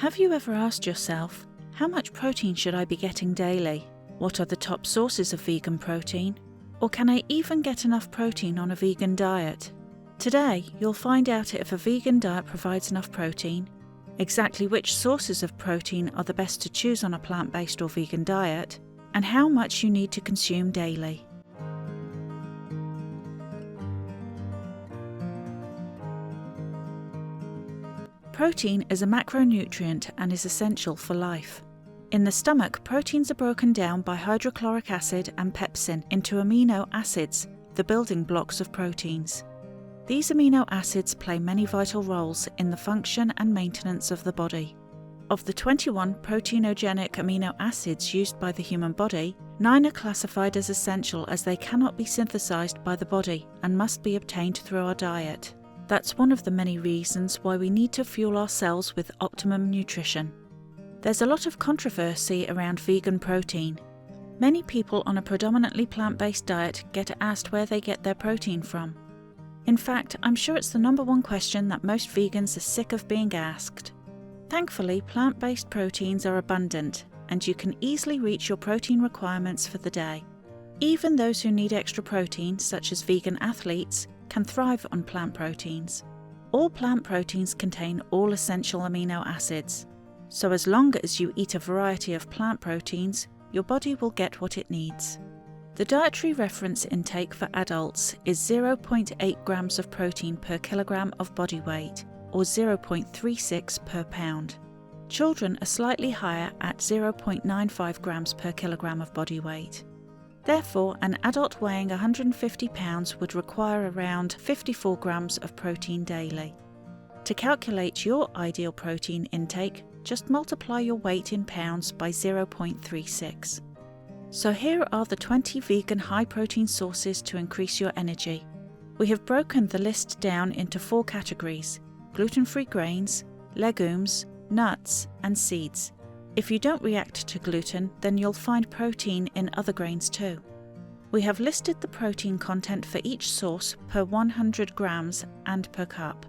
Have you ever asked yourself, how much protein should I be getting daily? What are the top sources of vegan protein? Or can I even get enough protein on a vegan diet? Today, you'll find out if a vegan diet provides enough protein, exactly which sources of protein are the best to choose on a plant-based or vegan diet, and how much you need to consume daily. Protein is a macronutrient and is essential for life. In the stomach, proteins are broken down by hydrochloric acid and pepsin into amino acids, the building blocks of proteins. These amino acids play many vital roles in the function and maintenance of the body. Of the 21 proteinogenic amino acids used by the human body, 9 are classified as essential as they cannot be synthesized by the body and must be obtained through our diet. That's one of the many reasons why we need to fuel ourselves with optimum nutrition. There's a lot of controversy around vegan protein. Many people on a predominantly plant-based diet get asked where they get their protein from. In fact, I'm sure it's the #1 question that most vegans are sick of being asked. Thankfully, plant-based proteins are abundant, and you can easily reach your protein requirements for the day. Even those who need extra protein, such as vegan athletes, can thrive on plant proteins. All plant proteins contain all essential amino acids, so as long as you eat a variety of plant proteins, your body will get what it needs. The dietary reference intake for adults is 0.8 grams of protein per kilogram of body weight, or 0.36 per pound. Children are slightly higher at 0.95 grams per kilogram of body weight. Therefore, an adult weighing 150 pounds would require around 54 grams of protein daily. To calculate your ideal protein intake, just multiply your weight in pounds by 0.36. So here are the 20 vegan high-protein sources to increase your energy. We have broken the list down into 4 categories: gluten-free grains, legumes, nuts, and seeds. If you don't react to gluten, then you'll find protein in other grains too. We have listed the protein content for each source per 100 grams and per cup.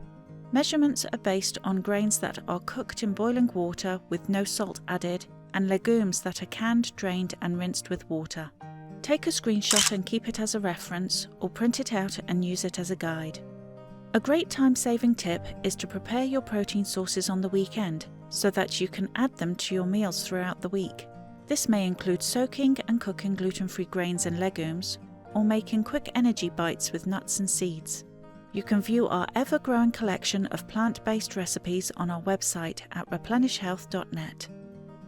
Measurements are based on grains that are cooked in boiling water with no salt added, and legumes that are canned, drained, and rinsed with water. Take a screenshot and keep it as a reference, or print it out and use it as a guide. A great time-saving tip is to prepare your protein sources on the weekend, so that you can add them to your meals throughout the week. This may include soaking and cooking gluten-free grains and legumes, or making quick energy bites with nuts and seeds. You can view our ever-growing collection of plant-based recipes on our website at replenishhealth.net.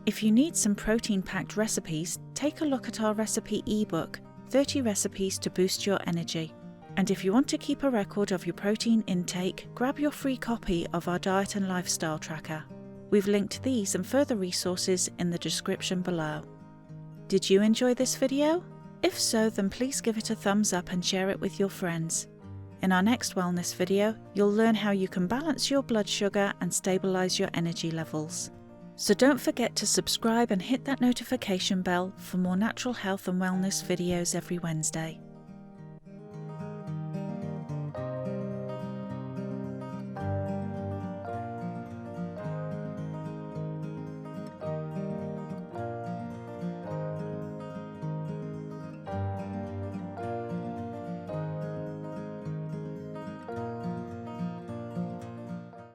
If you need some protein-packed recipes, take a look at our recipe ebook, 30 Recipes to Boost Your Energy. And if you want to keep a record of your protein intake, grab your free copy of our diet and lifestyle tracker. We've linked these and further resources in the description below. Did you enjoy this video? If so, then please give it a thumbs up and share it with your friends. In our next wellness video, you'll learn how you can balance your blood sugar and stabilize your energy levels. So don't forget to subscribe and hit that notification bell for more natural health and wellness videos every Wednesday.